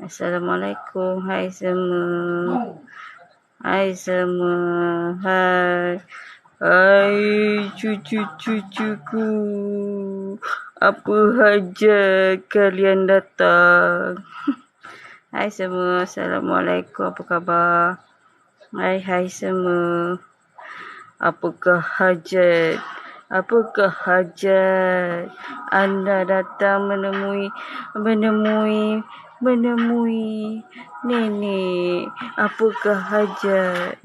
Assalamualaikum. Hai semua. Hai semua. Hai. Hai cucu-cucuku. Apa hajat kalian datang? Hai semua. Assalamualaikum. Apa khabar? Hai semua. Apakah hajat? Apakah hajat anda datang menemui nenek? Apakah hajat?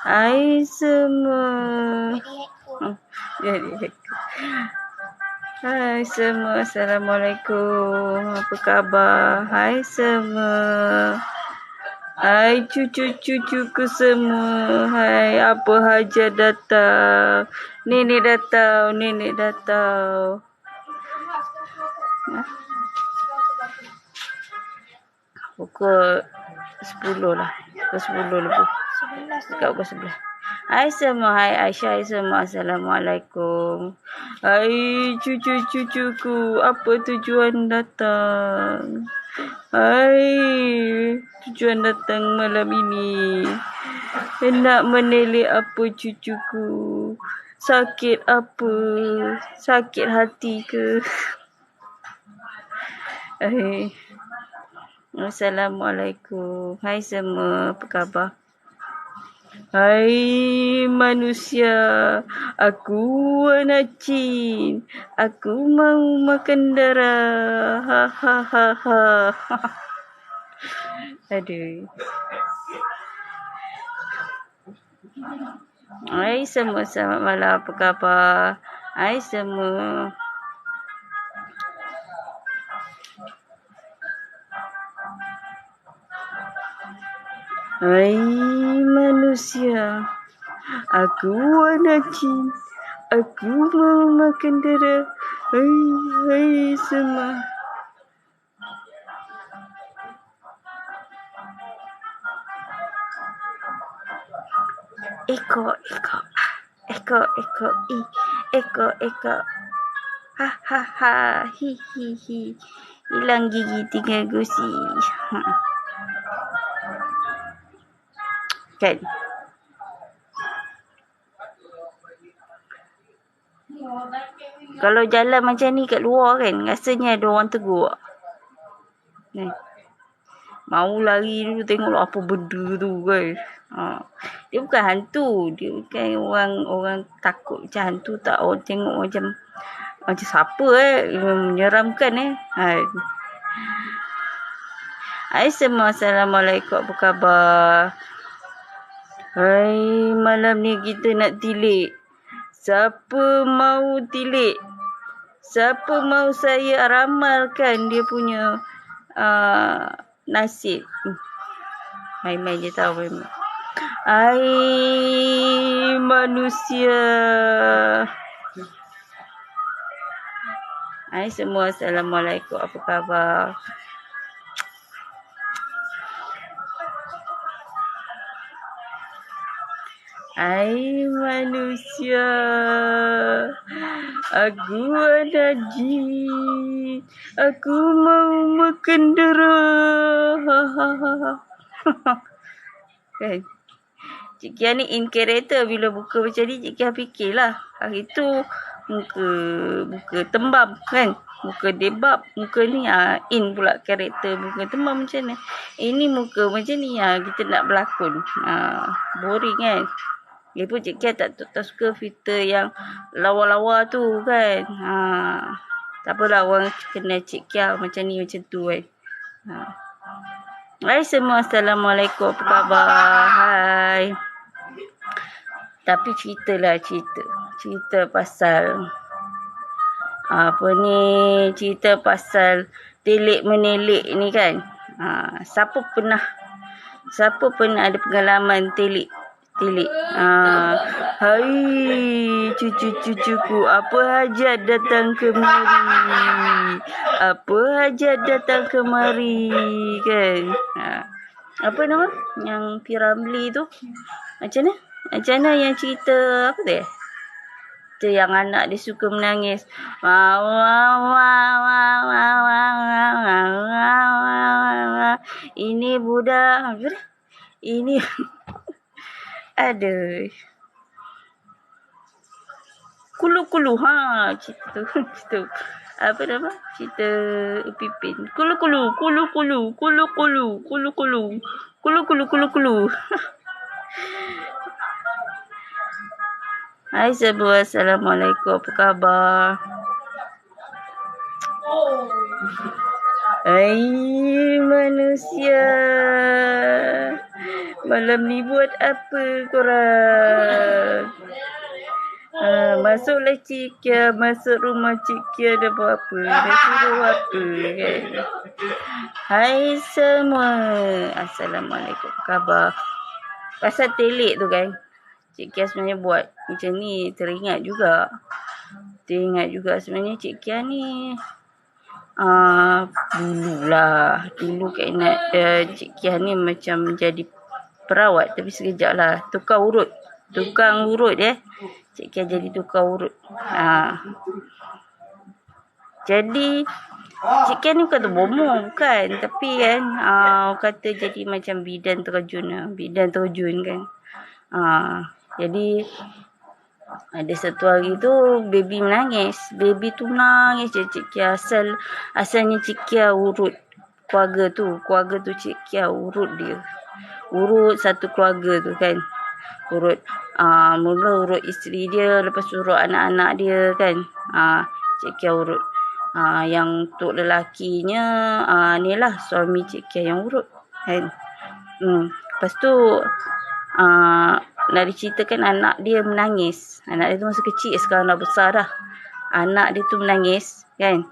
Hai semua. Jadi hai semua. Assalamualaikum. Apa khabar? Hai semua. Hai cucu-cucuku semua. Hai, apa hajat datang? Nenek datang. Pukul 10 lah. Pukul 10 lebih. Dekat pukul 11. Hai semua. Hai Aisyah. Hai semua. Assalamualaikum. Hai cucu-cucuku. Apa tujuan datang? Hai, tujuan datang malam ini. Nak menelik apa cucuku? Sakit apa? Sakit hati ke? Assalamualaikum. Hai semua. Apa khabar? Hai manusia, aku anak jin. Aku mau makan darah. Ha. Aduh. Hai semua, selamat malam. Apa khabar? Hai semua. Hai manusia, aku anak jin. Aku mau makan darah. Hai semua. Eko. Ha. Hi. Hilang gigi tinggal gusi. Kan? Kalau jalan macam ni kat luar kan, rasanya ada orang tegur. Mau lari dulu tengok apa benda tu kan. Dia bukan hantu, dia bukan orang takut macam hantu tak. Orang tengok macam siapa menyeramkan Hai semua, Assalamualaikum. Apa khabar? Hai, malam ni kita nak tilik. Siapa mau tilik? Siapa mau saya ramalkan dia punya nasib? Main-main je tahu. Hai manusia. Hai semua, Assalamualaikum. Apa khabar? Hai manusia, aku ada jin. Aku mau makan darah. Kan? Cik Kia ni in character. Bila buka macam ni, Cik Kia fikirlah. Hari tu muka tembam kan. Muka debab. Muka ni in pula karakter muka tembam macam ni. Ini muka macam ni kita nak berlakon. Boring kan. Dia pun Cik Kia tak suka filter yang lawa-lawa tu kan. Tak apalah orang kenal Cik Kia macam ni macam tu kan. Hai semua, Assalamualaikum. Apa khabar? Hai. Tapi cerita pasal Apa ni, cerita pasal telik menelik ni kan. Siapa pernah ada pengalaman telik? Hai cucu-cucuku, apa hajat datang kemari? Apa hajat datang kemari? Kan? Apa nama? Yang Piramli tu. Macam mana yang cerita apa tu? Itu yang anak dia suka menangis. Ini budak. Ini ada kulu-kulu cerita tu. Apa nama? Cerita Upipin. Kulu-kulu. Hai semua, Assalamualaikum, apa khabar? Hai manusia, malam ni buat apa korang? Masuklah Cik Kia, masuk rumah Cik Kia dah buat apa? Dah suruh apa kan? Hai semua, Assalamualaikum, apa khabar? Pasal telik tu kan, Cik Kia sebenarnya buat macam ni, teringat juga sebenarnya Cik Kia ni dulu keingat Cik Kia ni macam jadi perawat, tapi sekejap lah, tukang urut Cik Kia jadi tukang urut. Jadi Cik Kia ni bukan bomoh, bukan, tapi kan kata jadi macam bidan terjun kan. Jadi ada satu hari tu baby menangis. Baby tu menangis je Cik Kia. Asalnya Cik Kia urut keluarga tu Cik Kia urut dia. Urut satu keluarga tu kan. Mula urut isteri dia, lepas urut anak-anak dia kan. Cik Kia urut. Yang untuk lelakinya ni lah suami Cik Kia yang urut kan. Lepas tu nak diceritakan anak dia menangis. Anak dia tu masa kecil, sekarang dah besar dah. Anak dia tu menangis kan.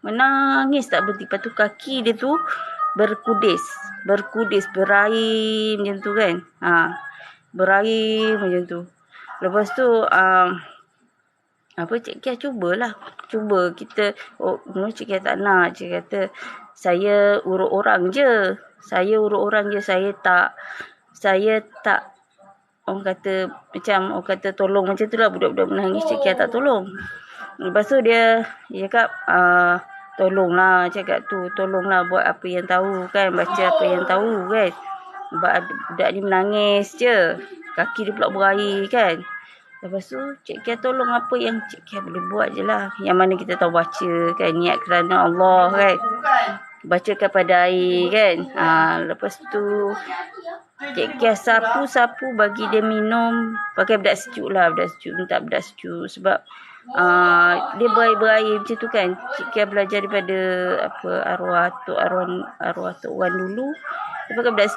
Menangis tak berhenti. Lepas tu kaki dia tu berkudis, berair macam tu kan. Berair macam tu. Lepas tu Cik Kia cuba kita. Cik Kia tak nak. Cik kata saya urut orang je. Saya tak orang kata tolong macam tu lah, budak-budak menangis Cik Kia tak tolong. Lepas tu dia cakap tolonglah, cakap tu tolonglah buat apa yang tahu kan, baca apa yang tahu kan. Budak ni menangis je, kaki dia pula berair kan. Lepas tu Cik Kia tolong apa yang Cik Kia boleh buat je lah. Yang mana kita tahu baca kan, niat kerana Allah kan, bacakan pada air kan. Lepas tu Cik Kia sapu bagi dia minum pakai bedak sejuk, minta bedak sejuk sebab dia berair macam tu kan. Cik Kia belajar daripada arwah Tok Wan dulu. Dia pakai bedak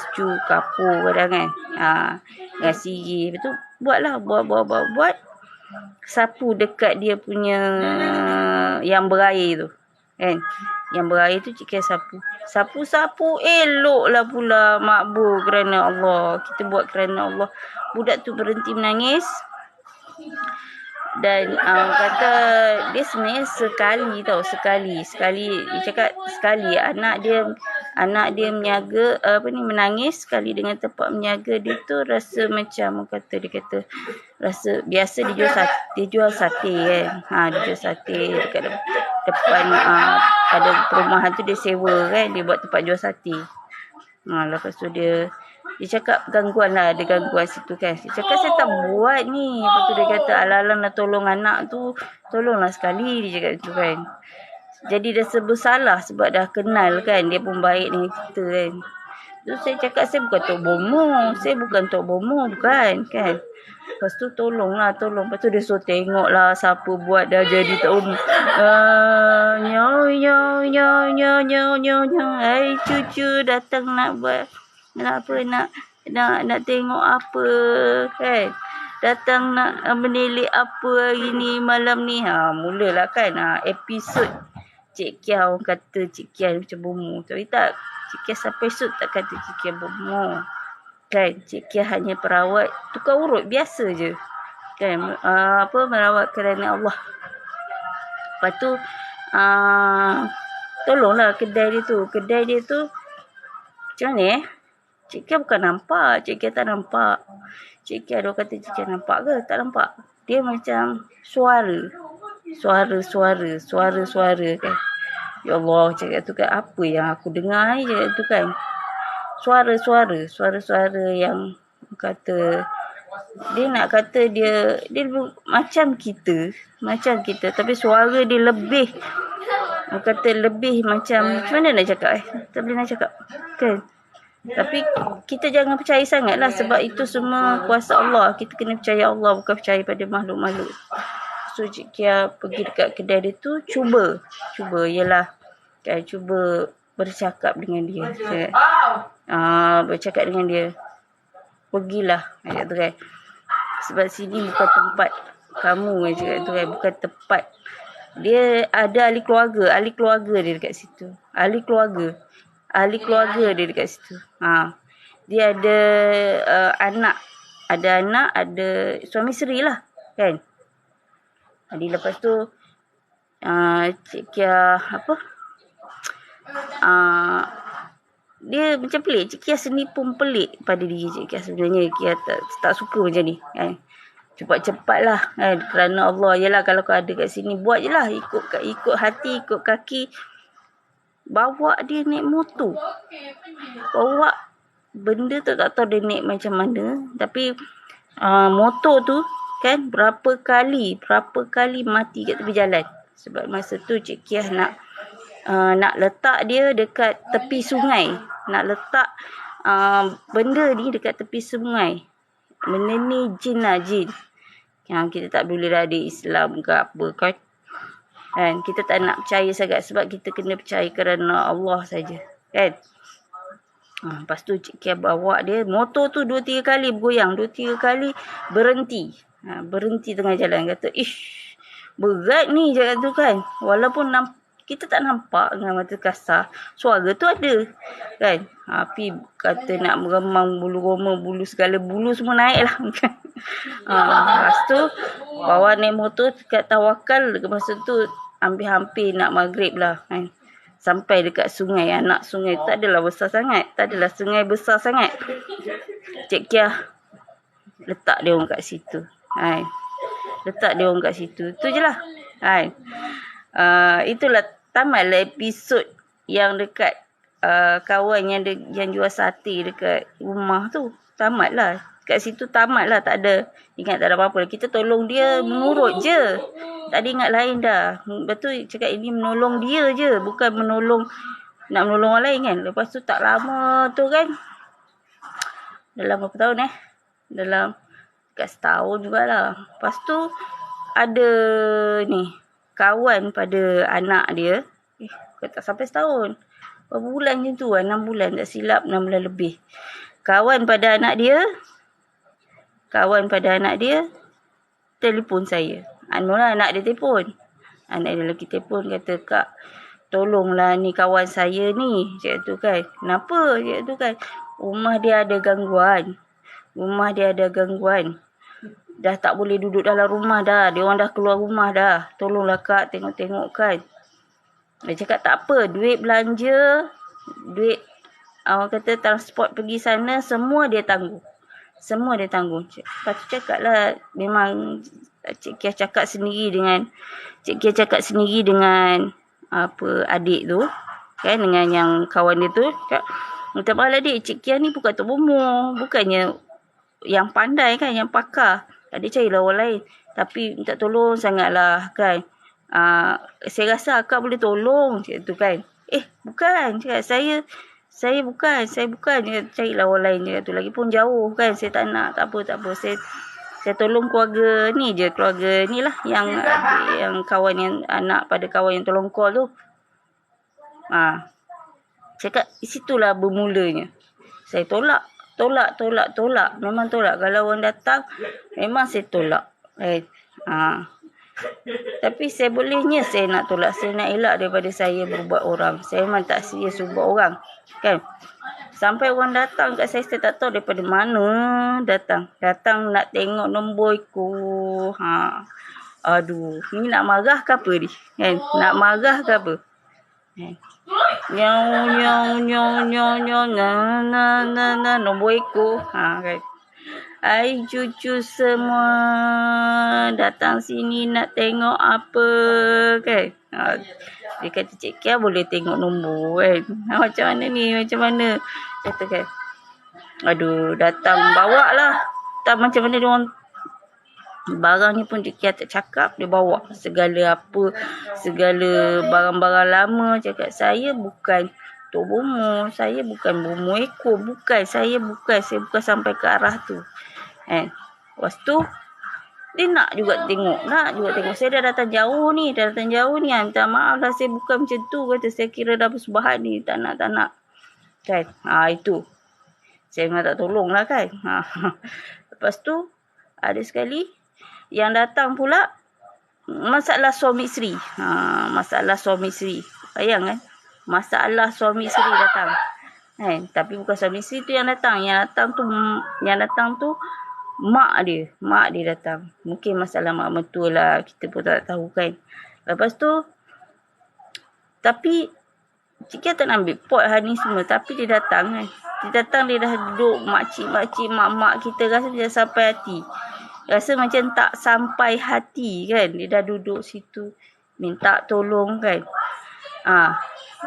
sejuk, kapur kadang kan. Dengan sirih. Lepas tu buat sapu dekat dia punya yang berair tu kan. Yang berair tu Cik Kia sapu eloklah pula, makbul kerana Allah. Kita buat kerana Allah. Budak tu berhenti menangis. Dan kata dia sebenarnya sekali dia cakap sekali anak dia menyaga menangis sekali dengan tempat menyaga dia tu rasa macam dia kata rasa biasa dia jual sate kan. Dia jual sate dekat depan ada perumahan tu dia sewa kan, dia buat tempat jual sate. Lepas tu dia cakap ada gangguan situ kan. Dia cakap saya tak buat ni. Lepas tu dia kata alang-alang nak tolong anak tu, tolonglah sekali, dia cakap tu kan. Jadi dah bersalah sebab dah kenal kan, dia pun baik dengan kita kan. Tu saya cakap saya bukan tok bomoh, bukan kan. Lepas tu tolong. Lepas tu dia suruh tengok lah siapa buat dah jadi tahun. Hai cucu datang nak buat nak tengok apa kan. datang nak menilik apa hari ni, malam ni. Mulalah kan episod Cik Kia. Orang kata Cik Kia macam bomoh. Tapi tak, Cik Kia sampai esok tak kata Cik Kia bomoh. Kan, Cik Kia hanya perawat tukar urut biasa je. Kan, merawat kerana Allah. Lepas tu, tolonglah kedai dia tu. Kedai dia tu, macam mana Cik Kia bukan nampak. Cik Kia tak nampak. Cik Kia, dia kata Cik Kia nampak ke? Tak nampak. Dia macam suara kan. Ya Allah, cakap tu kan, apa yang aku dengar ni cakap tu kan. Suara-suara yang kata, dia nak kata dia macam kita, tapi suara dia lebih, dia kata lebih macam mana nak cakap tak boleh nak cakap kan. Tapi kita jangan percaya sangat lah, sebab itu semua kuasa Allah. Kita kena percaya Allah, bukan percaya pada makhluk-makhluk. So Cik Kia pergi dekat kedai dia tu, cuba ialah kan, cuba bercakap dengan dia. Bercakap dengan dia. Pergilah macam tu kan. Sebab sini bukan tempat kamu macam tu kan, bukan tempat. Dia ada ahli keluarga dia dekat situ. Ahli keluarga dia dekat situ. Dia ada anak, ada suami isteri lah kan. Jadi lepas tu Cik Kia dia macam pelik. Cik Kia sendiri pun pelik pada diri Cik Kia. Sebenarnya Kia tak suka macam ni kan. Cepat-cepat lah kan, kerana Allah. Yelah, kalau kau ada kat sini, buat je lah, ikut hati, ikut kaki. Bawa dia naik motor, bawa benda tu, tak tahu dia naik macam mana. Tapi motor tu kan, berapa kali mati kat tepi jalan. Sebab masa tu Cik Kia nak letak dia dekat tepi sungai. Nak letak benda ni dekat tepi sungai. Benda ni jin lah, jin. Kita tak boleh ada Islam ke apa kan. Kan, kita tak nak percaya sangat, sebab kita kena percaya kerana Allah saja kan. Lepas tu Cik Kia bawa dia, motor tu 2-3 kali bergoyang, 2-3 kali berhenti. Berhenti tengah jalan. Kata, ish, berat ni cakap tu kan. Walaupun kita tak nampak dengan mata kasar, suara tu ada kan. Tapi kata nak meremang bulu roma, bulu segala bulu semua naik lah. Lepas tu bawa naik motor dekat Tawakal. Masa tu hampir nak maghrib lah kan. Sampai dekat sungai. Anak sungai tak adalah besar sangat, tak adalah sungai besar sangat. Cik Kia letak dia orang kat situ. Letak dia orang kat situ. Tu je lah. Itulah tamatlah episod yang dekat kawan yang jual sate dekat rumah tu. Tamatlah. Kat situ tamatlah. Tak ada ingat, tak ada apa-apa. Kita tolong dia mengurut je. Tak ada ingat lain dah. Betul cakap ini menolong dia je. Bukan nak menolong orang lain kan. Lepas tu tak lama tu kan. Dalam berapa tahun Dalam dekat setahun jugalah. Lepas tu ada ni kawan pada anak dia. Tak sampai setahun. Berapa bulan macam tu 6 bulan tak silap, 6 bulan lebih. Kawan pada anak dia telefon saya. Anak dia telefon. Anak dia lelaki telefon kata, "Kak, tolonglah ni kawan saya ni." Cakap tu kan. Kenapa? Cakap tu kan. Rumah dia ada gangguan. Dah tak boleh duduk dalam rumah dah. Dia orang dah keluar rumah dah. Tolonglah Kak, tengok-tengok kan. Dia cakap tak apa. Duit belanja, duit orang kata transport pergi sana, semua dia tanggung. Lepas tu cakap lah, memang Cik Kia cakap sendiri dengan adik tu kan, dengan yang kawan dia tu. Minta maaf lah adik, Cik Kia ni bukan tu bomoh, bukannya yang pandai kan, yang pakar. Adik carilah orang lain. Tapi minta tolong sangatlah kan. Saya rasa akak boleh tolong macam tu kan. Bukan. Cakap saya bukan. Carilah orang lain cakap tu. Lagipun jauh kan. Saya tak nak. Tak apa. Saya tolong keluarga ni je. Keluarga ni lah. Yang kawan, yang anak pada kawan yang tolong call tu. Cakap situlah bermulanya. Saya tolak. tolak. Memang tolak. Kalau orang datang, memang saya tolak. Tapi saya bolehnya saya nak tolak. Saya nak elak daripada saya berbuat orang. Saya memang tak serius berbuat orang. Kan? Sampai orang datang kat saya tak tahu daripada mana datang. Datang nak tengok nombor ikut. Aduh, ni nak marah ke apa ni? Kan? Nak marah ke apa? Nyau, nombor ekor. Kan. Hai cucu semua, datang sini nak tengok apa kan. Dia kata Cik Kia boleh tengok nombor kan. Macam mana ni, macam mana? Kata kan. Aduh, datang bawa lah. Tak macam mana dia orang. Barangnya pun Cik Kia tak cakap. Dia bawa segala apa, segala barang-barang lama. Cakap saya bukan Tok Bomo. Saya bukan Bomo ekor. Saya bukan sampai ke arah tu. Lepas tu dia nak juga tengok. Saya dah datang jauh ni. Minta maaf lah, saya bukan macam tu. Kata saya kira dah bersubahat ni. Tak nak. Kan. Itu. Saya memang tak tolong lah kan. Lepas tu ada sekali yang datang pula masalah suami isteri. Masalah suami isteri. Bayang kan. Masalah suami isteri datang. Tapi bukan suami isteri tu yang datang. Yang datang tu mak dia datang. Mungkin masalah mak mertua lah. Kita pun tak tahu kan. Lepas tu tapi Cik Kia tak nak ambil pot hari ni semua. Tapi dia datang kan. Dia dah duduk makcik, mak-mak kita rasa dia sampai hati. Rasa macam tak sampai hati kan. Dia dah duduk situ minta tolong kan.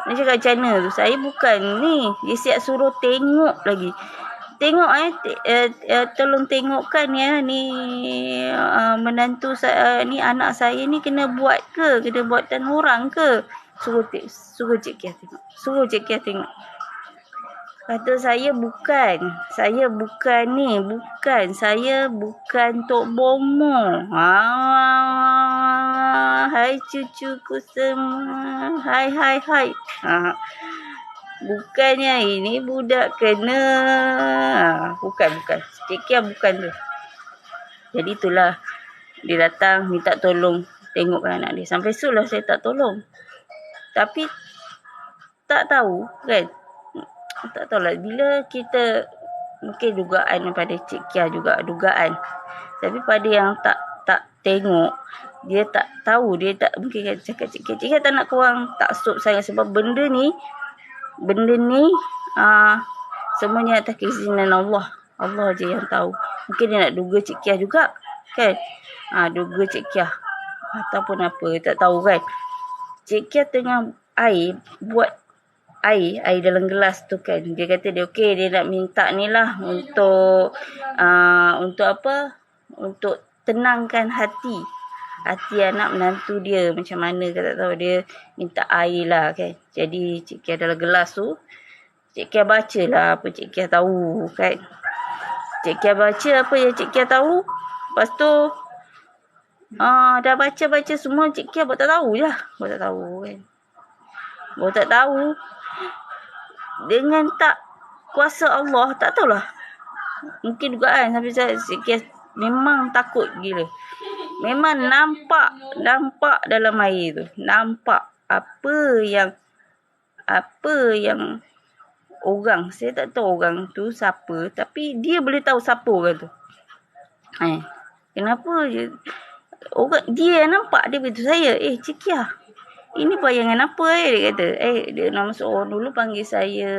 Dia cakap macam mana tu. Saya bukan ni. Dia siap suruh tengok lagi. Tengok tolong tengokkan ya ni menantu saya ni, anak saya ni kena buat ke, kena buatan orang ke. Suruh Cik Kia tengok. Kata saya bukan Tok Bomo. Hai cucuku semua. Hai. Bukannya ini budak kena. Bukan. Cik Kia bukan tu. Jadi itulah. Dia datang minta tolong tengokkan anak dia. Sampai itulah saya tak tolong. Tapi tak tahu kan. Tak tahulah. Bila kita mungkin dugaan pada Cik Kia juga. Dugaan. Tapi pada yang tak tengok. Dia tak tahu. Dia tak mungkin cakap Cik Kia tak nak korang taksub sangat. Sebab benda ni semuanya atas keizinan Allah. Allah je yang tahu. Mungkin dia nak duga Cik Kia juga kan. Duga Cik Kia ataupun apa, tak tahu kan. Cik Kia tengah buat air dalam gelas tu kan. Dia kata dia okey, dia nak minta ni lah untuk apa, untuk tenangkan hati anak menantu dia macam mana ke tak tahu. Dia minta air lah kan. Jadi Cik Kia dalam gelas tu, Cik Kia baca lah apa Cik Kia tahu kan. Cik Kia baca apa yang Cik Kia tahu. Lepas tu dah baca semua, Cik Kia buat tak tahu je. Buat tak tahu. Dengan tak kuasa Allah, tak tahulah. Mungkin dugaan sampai Cik Kia memang takut gila. Memang nampak dalam air tu. Nampak apa yang orang, saya tak tahu orang tu siapa, tapi dia boleh tahu siapa orang tu. Kenapa orang dia nampak dia beritahu saya, Cik Kia, ini bayangan apa dia kata. Dia nama seorang dulu panggil saya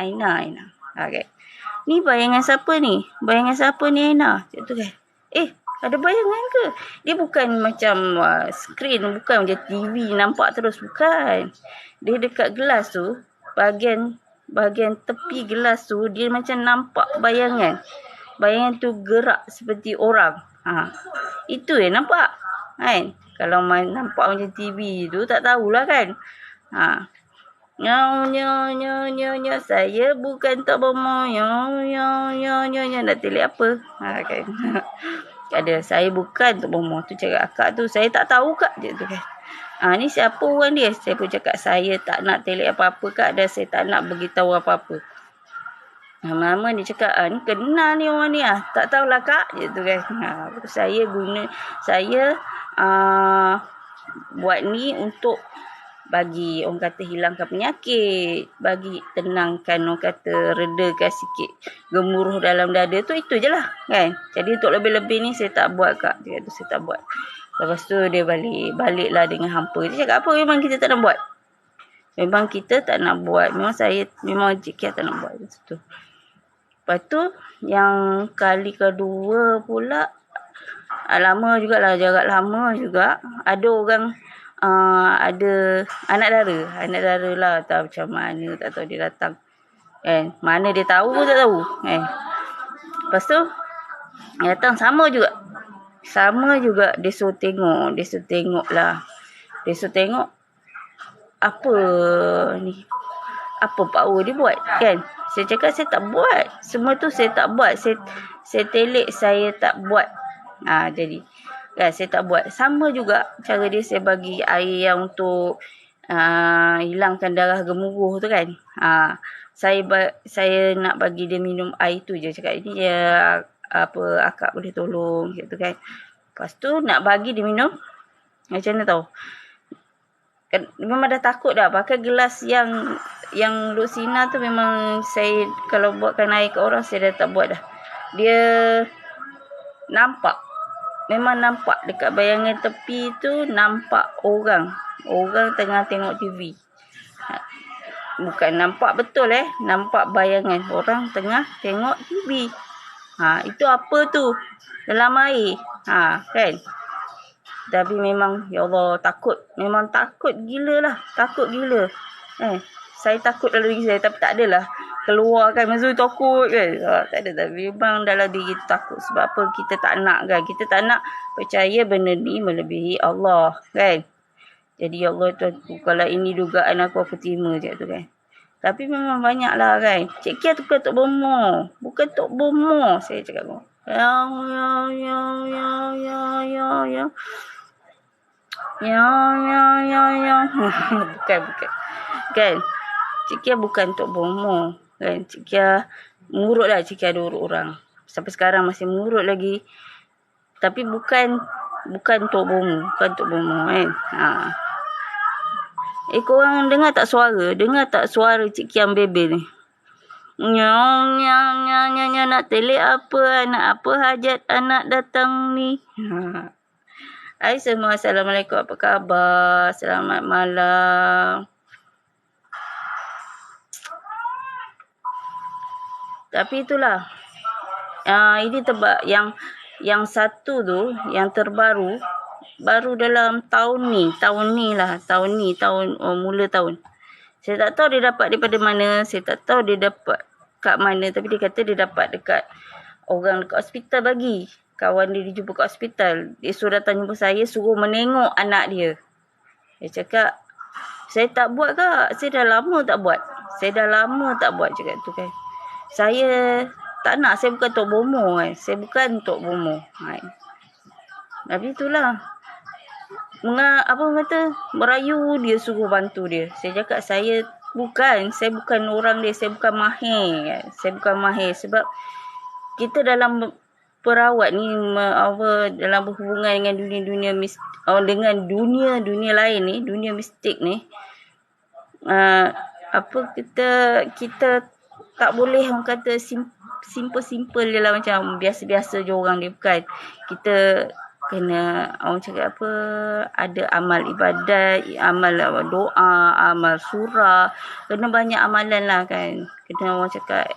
Aina. Okay. Ni bayangan siapa ni Aina? Macam tu kan. Ada bayangan ke? Dia bukan macam skrin, bukan macam TV nampak terus, bukan. Dia dekat gelas tu, bahagian tepi gelas tu, dia macam nampak bayangan. Bayangan tu gerak seperti orang. Itu yang nampak. Kan? Kalau nampak macam TV tu, tak tahulah kan. Nyo, saya bukan Tok Bomo. Nak telik apa? Kan. Ada, saya bukan Tok Bomo. Tu cakap akak tu, saya tak tahu kak. Dia tu kan. Ni siapa orang dia? Saya pun cakap saya tak nak telik apa-apa kak. Dan saya tak nak beritahu apa-apa. Lama-lama dia cakap, ni kenal ni orang ni tak tahulah kak, je tu kan. Saya buat ni untuk bagi orang kata hilangkan penyakit, bagi tenangkan orang kata redakan sikit gemuruh dalam dada tu, itu je lah kan. Jadi untuk lebih-lebih ni saya tak buat kak. Dia kata saya tak buat. Lepas tu dia baliklah dengan hampa. Dia cakap apa, memang kita tak nak buat. Memang kita tak nak buat. Memang Cik Kia tak nak buat macam tu. Lepas tu yang kali kedua pula, lama jugalah, jarak lama juga. Ada orang ada anak dara lah, tak macam mana, tak tahu dia datang kan, mana dia tahu pun tak tahu kan. Lepas tu dia datang sama juga dia suruh tengok apa ni, apa power dia buat kan. Saya cakap saya tak buat semua tu, saya tak buat, saya telik saya tak buat. Jadi kan saya tak buat. Sama juga cara dia, saya bagi air yang untuk hilangkan darah gemuruh tu kan. Saya nak bagi dia minum air tu je. Cakap ini ya akak boleh tolong gitu kan. Lepas tu nak bagi dia minum, macam mana tahu? Kan memang dah takut dah. Pakai gelas yang Luxina tu, memang saya kalau buatkan air ke orang, saya dah tak buat dah. Dia memang nampak dekat bayangan tepi tu, nampak orang tengah tengok TV. Bukan nampak betul nampak bayangan orang tengah tengok TV. Itu apa tu dalam air kan. Tapi memang ya Allah, memang takut gila. Saya takut dalam diri saya, tapi tak adalah keluar kan, masa tu takut kan. Tak ada, tapi memang dalam diri kita takut. Sebab apa? Kita tak nak kan, kita tak nak percaya benda ni melebihi Allah kan. Jadi ya Allah Tuhanku, kalau ini dugaan aku terima je tu kan. Tapi memang banyak lah kan. Cik Kia tu bukan Tok Bomo, saya cakap ya. Bukan kan. Cik Kia bukan Tok Bomo kan. Cik Kia mengurut lah. Cik Kia ada urut orang sampai sekarang masih mengurut lagi. Tapi bukan Tok Bomo kan. Korang dengar tak suara Cik Kia bebel ni? Nya nak telik apa, anak apa hajat anak datang ni. Hai semua, Assalamualaikum, apa khabar? Selamat malam. Tapi itulah. Ini tebak yang satu tu, yang terbaru, baru dalam tahun mula tahun. Saya tak tahu dia dapat daripada mana, saya tak tahu dia dapat kat mana, tapi dia kata dia dapat dekat orang dekat hospital bagi. Kawan dia jumpa kat hospital. Dia suruh datang jumpa saya, suruh menengok anak dia. Dia cakap, saya tak buat kak. Saya dah lama tak buat cakap tu kan. Saya tak nak, saya bukan Tok Bomo kan. Tapi itulah. Merayu dia, suruh bantu dia. Saya cakap saya bukan orang dia. Saya bukan mahir kan. Sebab kita dalam perawat ni dalam berhubungan dengan dunia dengan dunia lain ni, dunia mistik ni, kita tak boleh orang kata simple je lah, macam biasa-biasa je orang dia, bukan. Kita kena orang cakap ada amal ibadat, amal doa, amal surah, kena banyak amalan lah kan. Kena orang cakap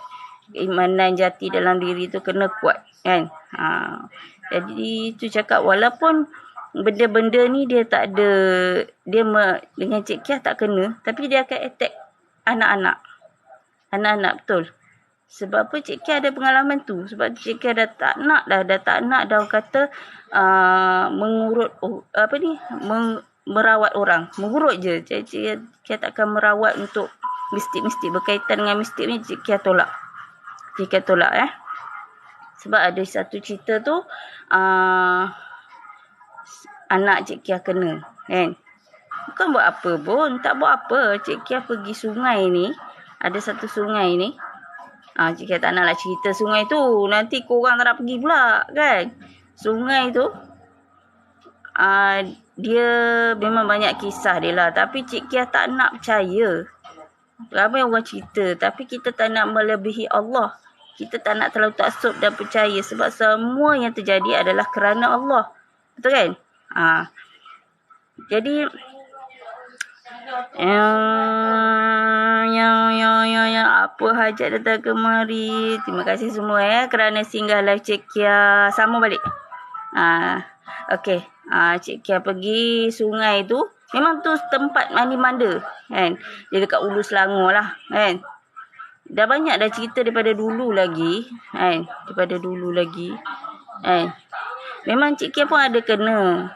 keimanan jati dalam diri tu kena kuat kan. Jadi tu cakap, walaupun benda-benda ni dia tak ada, dengan Cik Kia tak kena, tapi dia akan attack anak-anak betul. Sebab apa? Cik Kia ada pengalaman tu. Sebab Cik Kia dah tak nak dah kata mengurut merawat orang, mengurut je. Cik Kia takkan merawat untuk mistik-mistik, berkaitan dengan mistik ni Cik Kia tolak. Sebab ada satu cerita tu, anak Cik Kia kena kan. Bukan buat apa pun, tak buat apa. Cik Kia pergi sungai ni, ada satu sungai ni, Cik Kia tak naklah cerita sungai tu. Nanti korang tak nak pergi pula kan. Sungai tu dia memang banyak kisah dia lah. Tapi Cik Kia tak nak percaya. Ramai orang cerita. Tapi kita tak nak melebihi Allah. Kita tak nak terlalu taksub dan percaya. Sebab semua yang terjadi adalah kerana Allah. Betul kan? Jadi apa hajat datang kemari. Terima kasih semua kerana singgah live Cik Kia. Sambung balik. Okey. Cik Kia pergi sungai tu. Memang tu tempat mandi-manda kan. Dia dekat Ulu Selangor lah kan. Dah banyak dah cerita daripada dulu lagi kan. Memang Cik Kia pun ada kena.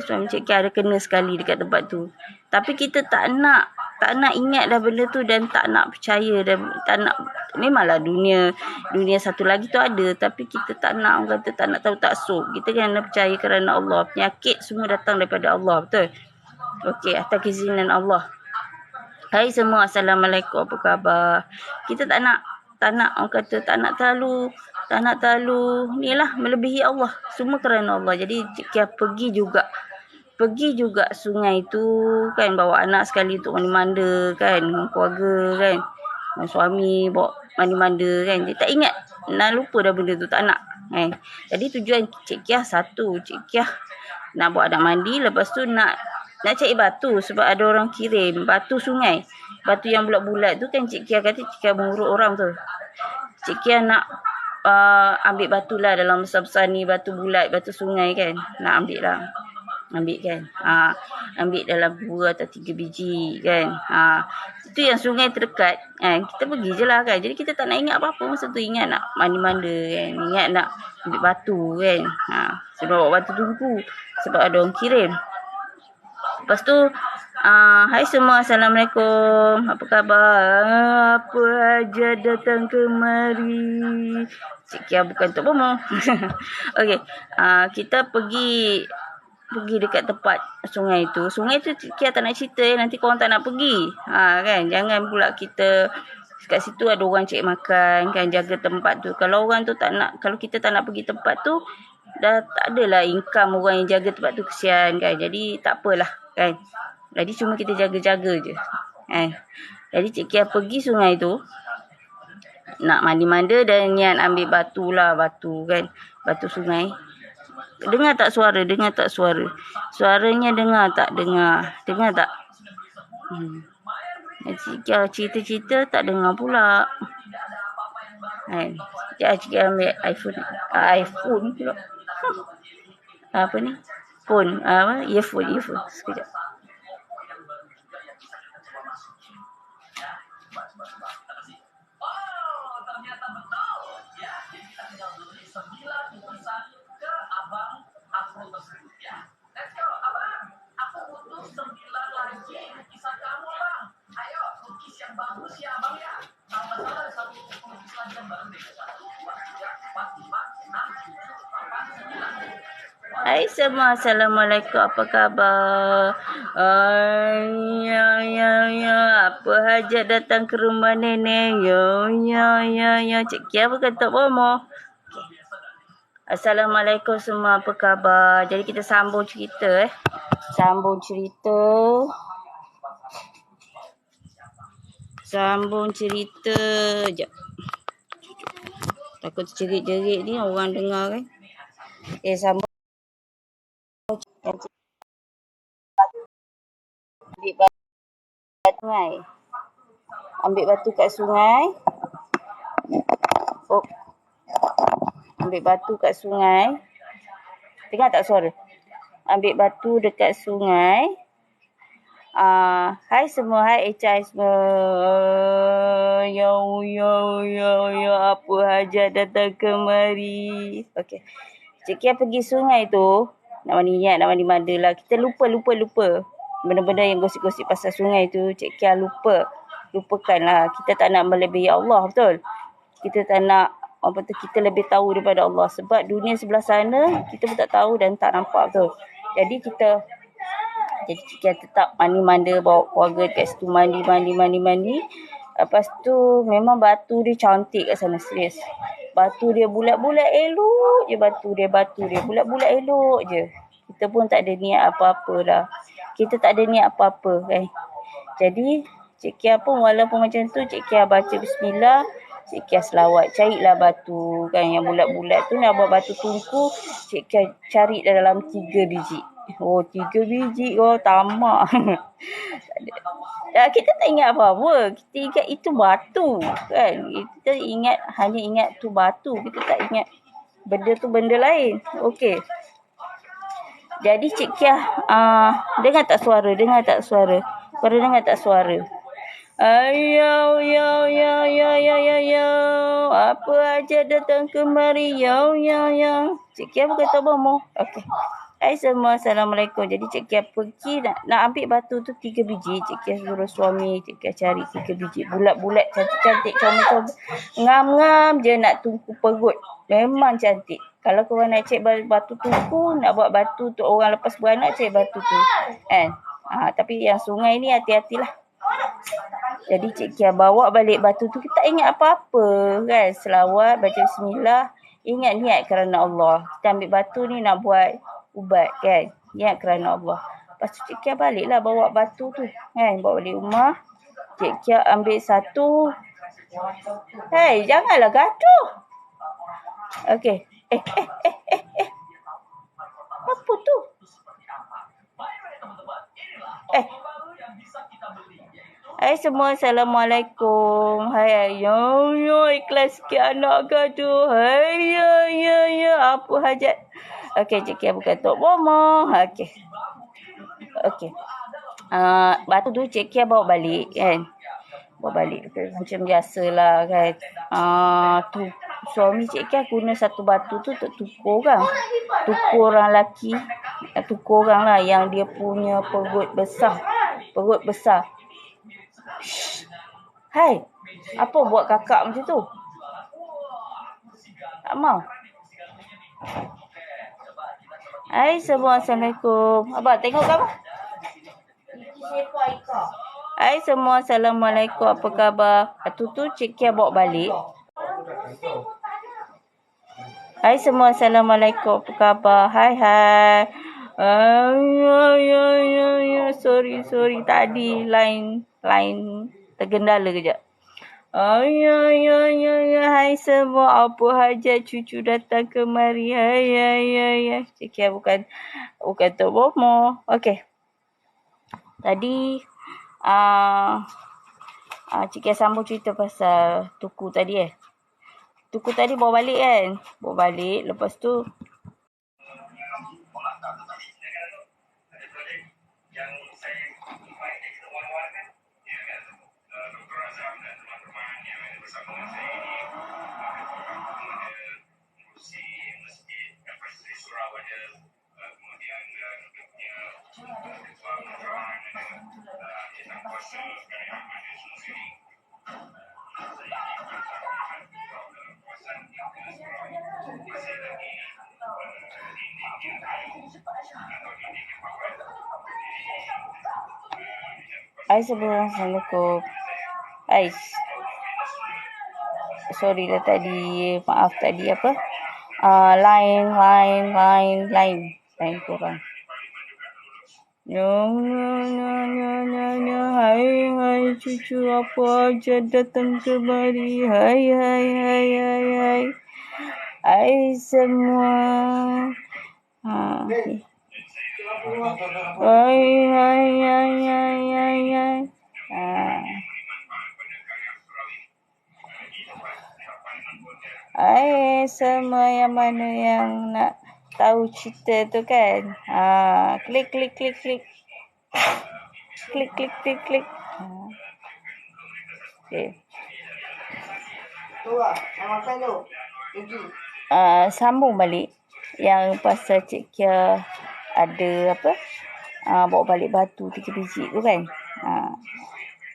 Suami Cik Kia ada kena sekali dekat tempat tu. Tapi kita tak nak ingat dah benda tu dan tak nak percaya dan tak nak. Memanglah dunia satu lagi tu ada, tapi kita tak nak, orang kata tak nak tahu taksub. Kita kena percaya kerana Allah. Penyakit semua datang daripada Allah, betul? Okey, atas keizinan Allah. Hai semua, Assalamualaikum, apa khabar? Kita tak nak orang kata tak nak terlalu ni lah, melebihi Allah. Semua kerana Allah. Jadi Cik Kia pergi juga sungai tu kan, bawa anak sekali untuk mandi-manda kan, dengan keluarga kan, dengan suami bawa mandi-manda kan. Dia tak ingat, nak lupa dah benda tu, tak nak kan. Jadi tujuan Cik Kia satu, Cik Kia nak buat anak mandi, lepas tu nak cari batu sebab ada orang kirim batu sungai. Batu yang bulat-bulat tu kan, Cik Kia kata Cik Kia mengurut orang tu. Cik Kia nak ambil batu lah dalam besar-besar ni, batu bulat, batu sungai kan. Nak ambil kan. Ambil dalam 2 atau 3 biji kan. Itu yang sungai terdekat kan. Kita pergi je lah kan. Jadi kita tak nak ingat apa-apa masa tu. Ingat nak mandi-manda kan. Ingat nak ambil batu kan. Sebab bawa batu tungku. Sebab ada orang kirim. Lepas tu, hai semua, Assalamualaikum. Apa khabar? Apa aja datang kemari. Cik Kia bukan Tok Bomo. Okey, kita pergi dekat tempat sungai tu. Sungai tu Cik Kia tak nak cerita, nanti korang tak nak pergi. Kan, jangan pula kita kat situ ada orang cari makan kan, jaga tempat tu. Kalau orang tu tak nak, kalau kita tak nak pergi tempat tu, dah tak adalah income orang yang jaga tempat tu, kesian kan. Jadi tak apalah kan. Jadi cuma kita jaga-jaga je kan. Jadi Cik Kia pergi sungai tu nak mandi-manda dan niat ambil batu kan, batu sungai. Dengar tak suara? Suaranya dengar tak? Cik Kia cerita-cerita tak dengar pula kan. Cik Kia ambil iPhone pula. Apa ni? Phone. Earphone. Sekejap. Hai semua, Assalamualaikum, apa khabar? Apa hajat datang ke rumah nenek? Cik Kia bukan Tok Bomo. Assalamualaikum semua, apa khabar? Jadi kita sambung cerita Sekejap. Takut jerit-jerit ni orang dengar kan. Sambung. Ambil batu kat sungai. Dengar tak suara? Ambil batu dekat sungai. Hai semua, hai Echa semua. Apa hajat datang kemari. Okey. Cik Kia pergi sungai tu nak mandi lah. Kita lupa. Benda-benda yang gosip-gosip pasal sungai tu Cik Kia lupakan lah. Kita tak nak melebihi Allah, betul? Kita tak nak kita lebih tahu daripada Allah. Sebab dunia sebelah sana kita pun tak tahu dan tak nampak, betul? Jadi Cik Kia tetap mandi-manda, bawa keluarga kat situ mandi. Lepas tu memang batu dia cantik kat sana, serius. Batu dia bulat-bulat elok je batu dia bulat-bulat elok je. Kita pun tak ada niat apa-apa dah. Kita tak ada niat apa-apa kan. Jadi Cik Kia pun walaupun macam tu, Cik Kia baca bismillah, Cik Kia selawat. Carilah batu kan yang bulat-bulat tu, nak buat batu tungku, Cik Kia cari dalam 3 biji. Oh, 3 biji. Oh, tamak. Kita tak ingat apa-apa. Kita ingat itu batu kan. Kita hanya ingat tu batu. Kita tak ingat benda tu benda lain. Okey. Jadi Cik Kia dengar tak suara? Korang dengar tak suara? Ayo, yo, yo, yo, yo, yo, yo. Apa aja datang kemari, yo, yo, yo. Cik Kia bukan tahu bomo. Okey. Hai semua, Assalamualaikum. Jadi Cik Kia pergi nak ambil batu tu 3 biji. Cik Kia suruh suami Cik Kia cari 3 biji. Bulat-bulat, cantik-cantik, comel-comel. Ngam-ngam je nak tungku perut. Memang cantik. Kalau korang nak cek batu tungku, nak buat batu tu orang lepas beranak, cek batu tu. Kan? Tapi yang sungai ni hati-hatilah. Jadi Cik Kia bawa balik batu tu. Kita tak ingat apa-apa kan. Selawat, baca bismillah. Ingat niat kerana Allah. Kita ambil batu ni nak buat ubat kan. Niat kerana Allah. Lepas tu Cik Kia baliklah bawa batu tu kan. Bawa balik rumah. Cik Kia ambil satu. Hei, janganlah gaduh. Okey. Apa tu? Hai semua, Assalamualaikum. Hai, yo, ikhlas sikit anak gaduh. Hai, ya, apa hajat? Okey, Cik Kia bukan Tok Bomo. Okey. Batu tu Cik Kia bawa balik kan. Macam biasalah kan. Tu suami Cik Kia guna satu batu tu untuk tukur orang. Tukur orang lelaki. Tukur orang lah yang dia punya perut besar. Hai, apa buat kakak macam tu? Tak mau. Hai semua, Assalamualaikum. Abang tengok kamu. Hai semua, Assalamualaikum. Apa khabar? Tu Cik Kia bawa balik. Hai semua, Assalamualaikum. Apa khabar? Hai. Ya. Sorry. Tadi line tergendala kejap. Ya. Hai semua. Apa hajat cucu datang kemari? Ya. Cik Kia bukan Tok Bomo. Okey. Tadi Cik Kia sambung cerita pasal tuku tadi Tuku tadi bawa balik kan. Lepas tu Assalamualaikum. Sorry lah tadi. Maaf tadi apa? Line korang. Ya. Hai cucu, apa aja datang kemari. Hai. Hai semua. Hai. Hai semua yang mana yang nak tahu cerita tu kan. Klik. Klik. Okey. Sambung balik yang pasal Cik Kia ada bawa balik batu 3 biji tu kan.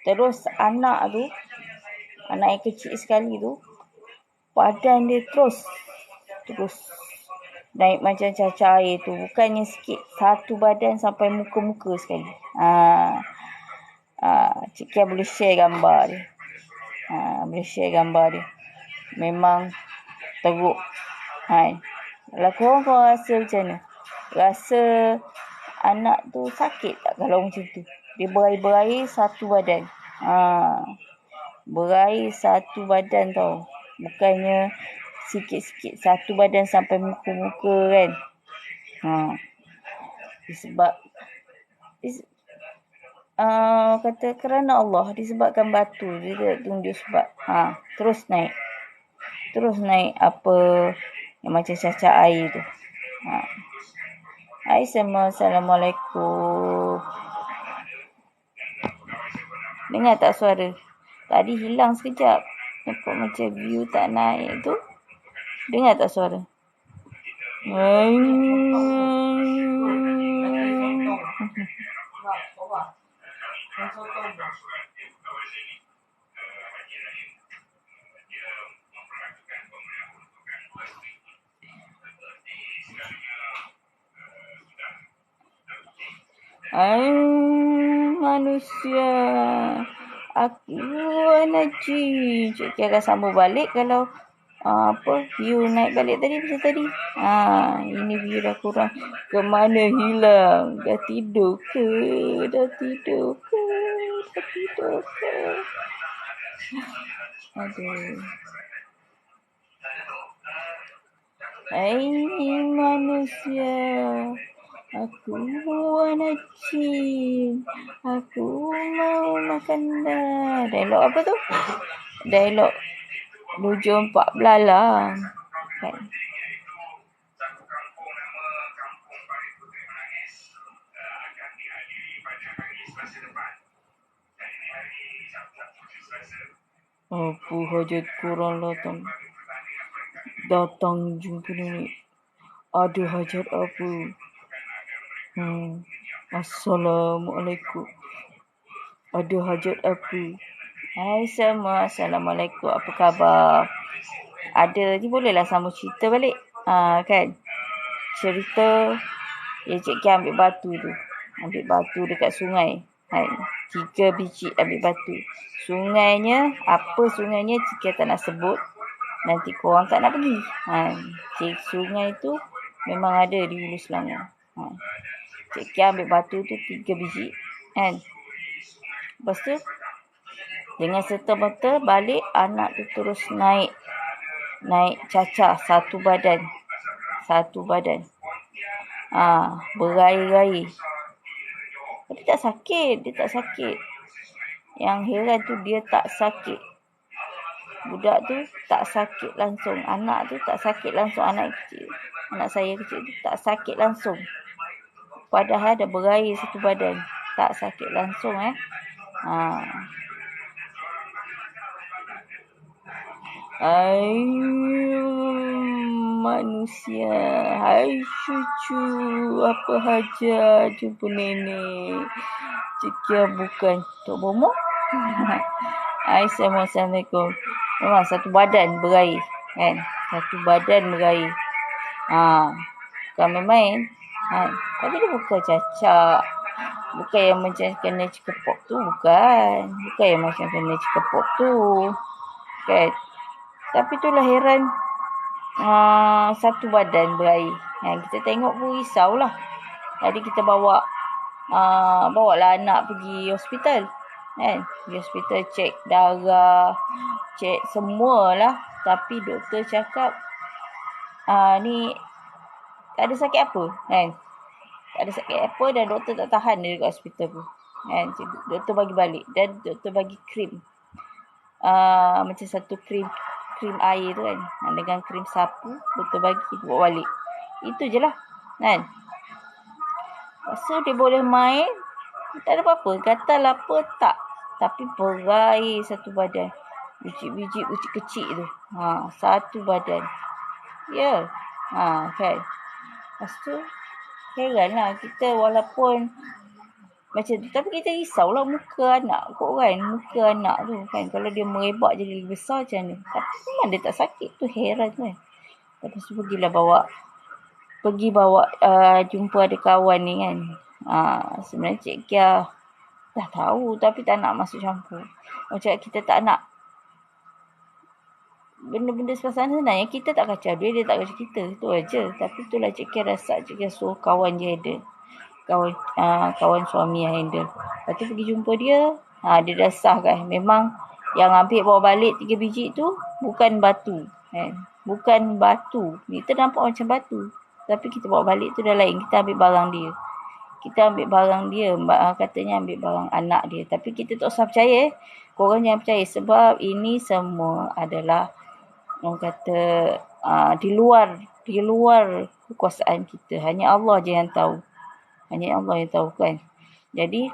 Terus anak yang kecil sekali tu, badan dia terus naik macam cacah air tu. Bukannya sikit, satu badan sampai muka-muka sekali. Cik Kia boleh share gambar dia. Boleh share gambar dia. Memang teruk. Kalau korang rasa macam mana? Rasa anak tu sakit tak kalau macam tu? Dia berair-berair satu badan. Berair satu badan tau. Bukannya sikit-sikit. Satu badan sampai muka-muka kan. Sebab kata kerana Allah, disebabkan batu. Dia tak tunjuk sebab. Terus naik apa yang macam cacah air tu. Hai semua, Assalamualaikum. Dengar tak suara? Tadi hilang sekejap. Nampak macam view tak naik tu. Dengar tak suara? Manusia. Aku anak jin. Cik akan sambung balik kalau view naik balik tadi macam tadi. Ini view dah kurang. Kemana hilang? Dah tidur ke? Aduh. Hai manusia. Aku anak jin. Aku mau makan dah. Dialog apa tu? Dialog 74 belalang. Kan? Apa hajat korang datang jumpa ni? Ada hajat apa? Assalamualaikum. Ada hajat apa? Hai semua, Assalamualaikum. Apa khabar? Ada ni bolehlah sambung cerita balik. Kan? Cerita Cik Kia ambil batu tu. Ambil batu dekat sungai. 3 biji ambil batu. Sungainya, apa sungainya Cik Kia tak nak sebut. Nanti korang tak nak pergi. Sungai tu memang ada di Hulu Selangor. Cik Kia ambil batu tu 3 biji. Kan? Lepas tu, dengan serta-merta balik, anak tu terus naik cacah satu badan. Berair-air. Dia tak sakit. Yang heran tu dia tak sakit. Budak tu tak sakit langsung. Anak tu tak sakit langsung. Anak saya kecil tu tak sakit langsung. Padahal dah berair satu badan. Tak sakit langsung manusia. Hai cucu. Apa hajat jumpa nenek? Cik Kia bukan Tok Bomo. Assalamualaikum. Memang satu badan berair. Kan? Satu badan berair. Bukan main-main. Tapi dia bukan cacak. Bukan yang macam kena cikepok tu. Bukan yang macam kena cikepok tu. Kan? Tapi itulah heran. Satu badan berair. Kita tengok pun risaulah. Tadi kita bawa lah anak pergi hospital. Kan? Pergi hospital cek darah. Cek semualah. Tapi doktor cakap ni tak ada sakit apa. Kan? Tak ada sakit apa dan doktor tak tahan dia dekat hospital pun. Kan? Doktor bagi balik. Dan doktor bagi krim. Macam satu krim air tu kan. Dengan krim sapu. Doktor bagi bawa balik. Itu je lah. Kan? Lepas tu dia boleh main. Tak ada apa-apa. Gatal apa tak. Tapi berair satu badan. Biji-biji kecil tu. Satu badan. Ya. Kan. Lepas tu heran lah kita walaupun macam tu. Tapi kita risaulah muka anak kot kan. Muka anak tu kan. Kalau dia merebak jadi lebih besar macam mana. Tapi memang dia tak sakit tu. Heran kan. Lepas tu pergi bawa jumpa ada kawan ni kan. Sebenarnya Cik Kia dah tahu tapi tak nak masuk campur. Macam kita tak nak benda-benda suasana senang yang kita tak kacau dia tak kacau kita. Tu aja. Tapi itulah Cik Kia rasa Cik Kia suruh kawan dia handle. Kawan suami yang handle. Lepas tu pergi jumpa dia. Dia dah sah kan. Memang yang ambil bawa balik 3 biji tu bukan batu. Bukan batu. Kita nampak macam batu. Tapi kita bawa balik tu dah lain. Kita ambil barang dia. Katanya ambil barang anak dia. Tapi kita tak usah percaya. Korang jangan percaya. Sebab ini semua adalah orang kata di luar kekuasaan kita. Hanya Allah je yang tahu. Hanya Allah yang tahu kan. Jadi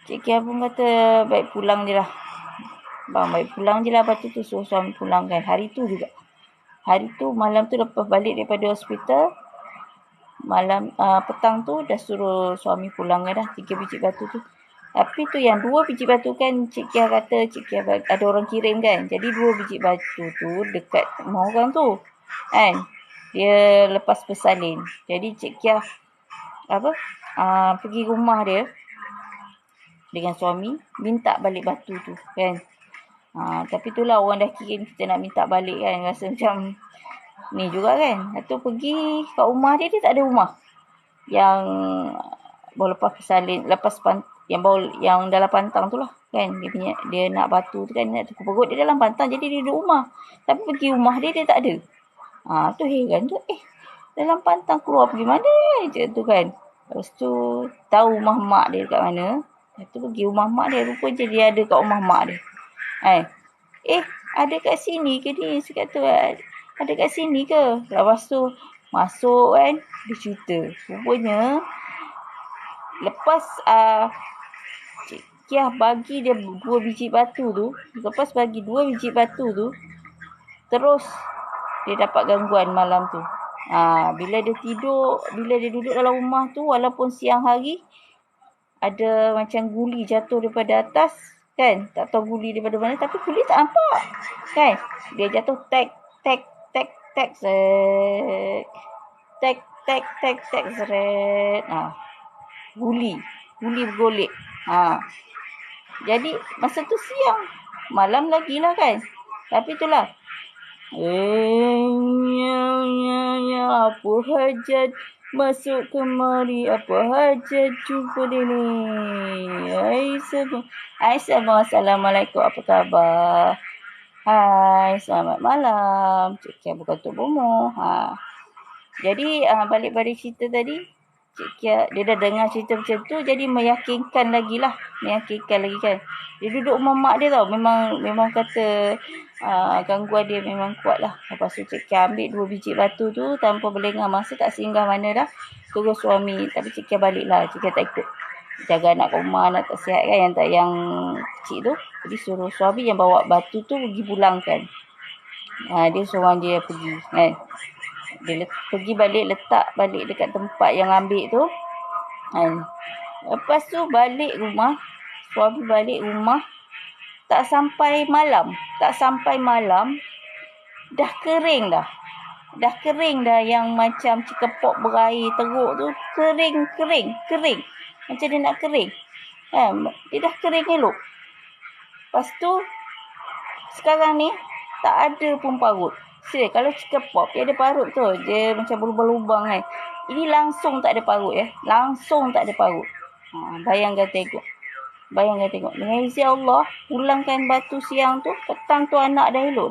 Cik Kia pun kata baik pulang je lah. Bang baik pulang je lah. Lepas tu suruh suami pulang kan. Hari tu juga. Hari tu malam tu lepas balik daripada hospital. Malam petang tu dah suruh suami pulang kan dah. 3 biji batu tu. Tapi tu yang 2 biji batu kan Cik Kia kata ada orang kirim kan. Jadi 2 biji batu tu dekat rumah orang tu. Kan. Dia lepas bersalin. Jadi Cik Kia pergi rumah dia dengan suami minta balik batu tu kan. Tapi itulah orang dah kirim kita nak minta balik kan. Rasa macam ni juga kan. Lepas tu pergi kat rumah dia tak ada rumah. Yang baru lepas bersalin, yang dalam pantang tu lah kan. Dia nak batu tu kan, nak tukar perut dia dalam pantang, jadi dia duduk rumah. Tapi pergi rumah dia tak ada. Tu heran tu. Dalam pantang keluar pergi mana je tu kan. Lepas tu tahu rumah mak dia kat mana. Lepas tu pergi rumah mak dia. Rupanya dia ada kat rumah mak dia. Ada kat sini ke ni? Saya kata ada kat sini ke? Lepas tu masuk kan. Dia cerita. Rupanya lepas Cik Kia bagi dia 2 biji batu tu. Lepas bagi 2 biji batu tu. Terus dia dapat gangguan malam tu. Bila dia duduk dalam rumah tu, walaupun siang hari, ada macam guli jatuh daripada atas, kan? Tak tahu guli daripada mana, tapi guli tak nampak, kan? Dia jatuh tek, seret. Guli bergolek. Jadi, masa tu siang. Malam lagi lah, kan? Tapi itulah. Apa hajat masuk kemari, apa hajat jumpa dia ni. Assalamualaikum, apa khabar? Hai, selamat malam. Cik Kia bukan Tok Bomo. Jadi balik pada cerita tadi, Cik Kia dia dah dengar cerita macam tu, jadi meyakinkan lagi kan. Dia duduk rumah mak dia tau. Memang kata gangguan dia memang kuat lah. Lepas tu Cik Kia ambil 2 biji batu tu tanpa berlengah masa, tak singgah mana dah. Suruh suami. Tapi Cik Kia balik lah. Cik Kia tak ikut. Jaga anak kat rumah, anak tak sihat kan, yang kecil tu. Jadi suruh suami yang bawa batu tu pergi pulangkan. Dia seorang dia pergi kan. Dia pergi balik, letak balik dekat tempat yang ambil tu kan. Lepas tu suami balik rumah, tak sampai malam dah kering dah yang macam cikepok berair teruk tu. Kering macam dia nak kering kan. Dia dah kering elok. Lepas tu sekarang ni tak ada pun parut. Kalau cikepok dia ada parut tu, dia macam berlubang-lubang kan. Ini langsung tak ada parut ya. Bayangkan tengok. Dengan izin Allah, pulangkan batu siang tu, petang tu anak dah elok.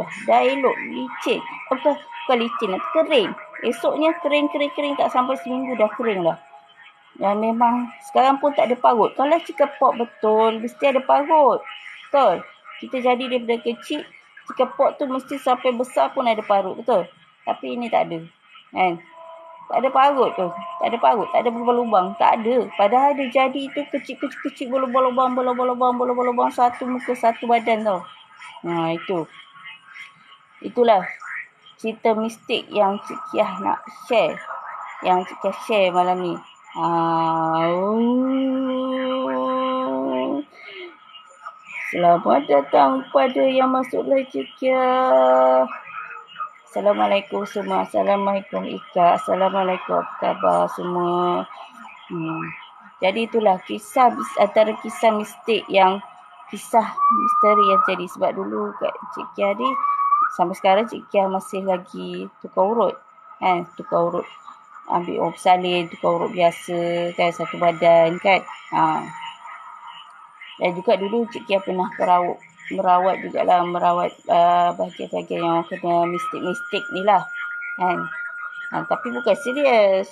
Licin. Bukan licin, kering. Esoknya kering, tak sampai seminggu dah kering dah. Yang memang sekarang pun tak ada parut. Kalau cikepok betul, mesti ada parut. Betul. Kita jadi daripada kecil, cikepok tu mesti sampai besar pun ada parut. Betul. Tapi ini tak ada. Kan? Tak ada parut tu. Tak ada lubang-lubang. Tak ada. Padahal dia jadi tu kecil-kecil bolong-bolong, satu muka, satu badan tau. Itu. Itulah cerita mistik yang Cik Kia nak share. Yang Cik Kia share malam ni. Selamat datang pada yang masuk live Cik Kia. Assalamualaikum semua. Assalamualaikum Ika. Assalamualaikum, apa khabar semua. Jadi itulah antara kisah mistik yang kisah misteri yang jadi. Sebab dulu kat Cik Kia ni, sampai sekarang Cik Kia masih lagi tukar urut. Tukar urut. Ambil orang bersalin, tukar urut biasa kan, satu badan kan. Dan juga dulu Cik Kia pernah merawat jugalah, merawat bahagian-bahagian yang kena mistik-mistik ni lah. Kan. Tapi bukan serius.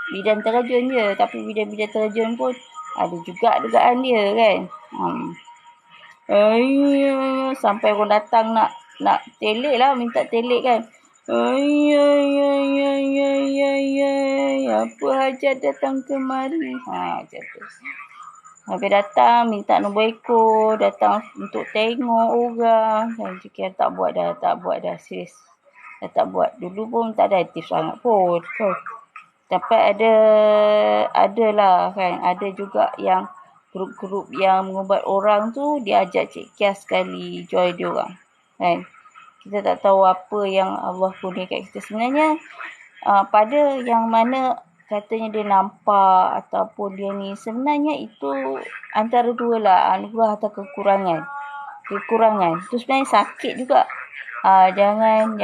Bidan terjun je. Tapi bidan-bidan terjun pun ada juga dugaan dia kan. Sampai orang datang nak telik lah, minta telik kan. Apa hajat datang kemari? Macam tu. Habis datang, minta nombor ekor, datang untuk tengok orang. Dan Cik tak buat dah, serius. Dah tak buat. Dulu pun tak ada aktif sangat pun. Tapi ada lah kan. Ada juga yang grup-grup yang mengubat orang tu, dia ajak Cik Kia sekali join dia orang. Kan? Kita tak tahu apa yang Allah kurnia kat kita. Sebenarnya, pada yang mana katanya dia nampak ataupun dia ni, sebenarnya itu antara dua lah, anugerah atau kekurangan. Itu sebenarnya sakit juga. Jangan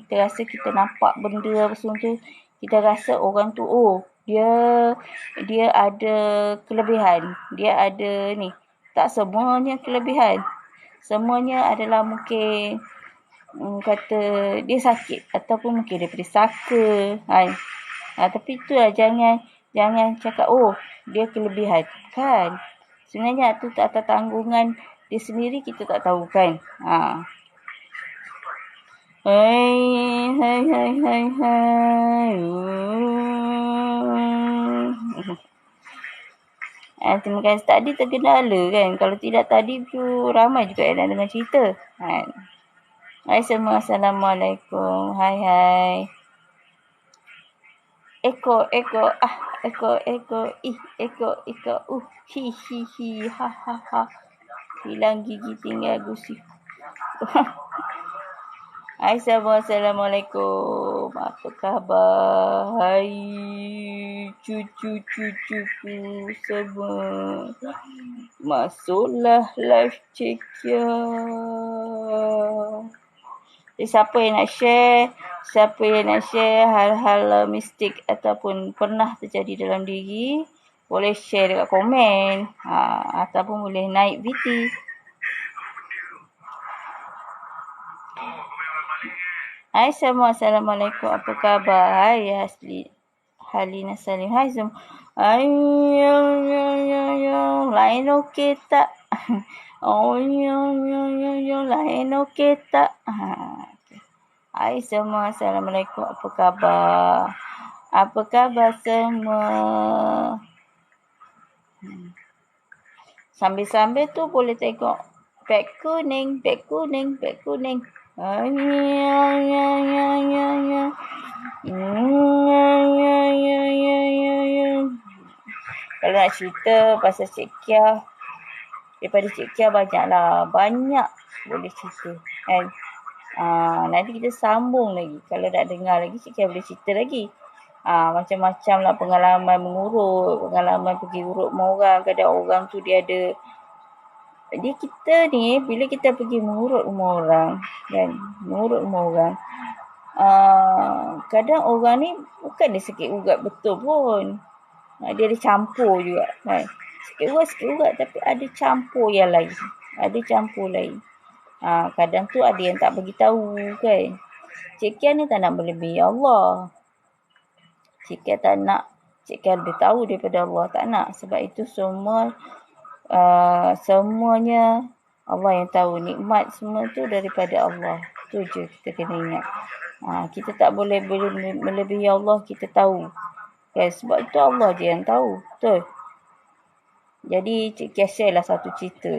kita rasa kita nampak benda apa semua tu, kita rasa orang tu dia ada kelebihan, dia ada ni. Tak semuanya kelebihan. Semuanya adalah mungkin kata dia sakit ataupun mungkin daripada saka. Tapi itulah, jangan cakap dia kelebihan kan. Sebenarnya tu atas tanggungan dia sendiri, kita tak tahu kan. Hai. Terima kasih. Tadi tergendala kan. Kalau tidak tadi tu ramai juga yang nak dengar cerita. Hai semua. Assalamualaikum. Hai. Eko. Eko. Hi. Ha. Hilang gigi tinggal gusi. Hai semua. Assalamualaikum. Apa khabar? Hai cucu-cucuku semua. Masuklah live Cik Kia. Siapa yang nak share hal-hal mistik ataupun pernah terjadi dalam diri, boleh share dekat komen. Ataupun boleh naik VT. Hai semua. Assalamualaikum. Apa khabar? Hai Halina Salim. Hai semua. Hai. Lain okey tak? Lain okey tak? Hai semua. Assalamualaikum. Apa khabar? Apa khabar semua? Sambil-sambil tu boleh tengok beg kuning. Kalau nak cerita pasal Cik Kia, daripada Cik Kia banyak boleh cerita kan. Nanti kita sambung lagi. Kalau nak dengar lagi, Cik Kia boleh cerita lagi. Macam-macam lah pengalaman mengurut, pengalaman pergi urut rumah orang. Kadang orang tu dia ada. Jadi kita ni, bila kita pergi mengurut rumah orang, kan, kadang orang ni bukan dia sakit urat betul pun. Dia ada campur juga. Kan. Sikit urat tapi ada campur yang lain. Kadang tu ada yang tak bagi tahu kan. Cik Kia ni tak nak melebihi Allah. Cik Kia tak nak. Cik Kia lebih tahu daripada Allah. Tak nak. Sebab itu semuanya Allah yang tahu. Nikmat semua tu daripada Allah. Tu je kita kena ingat. Kita tak boleh melebihi Allah. Kita tahu. Okay, sebab itu Allah je yang tahu. Betul. Jadi Cik Kia share lah satu cerita.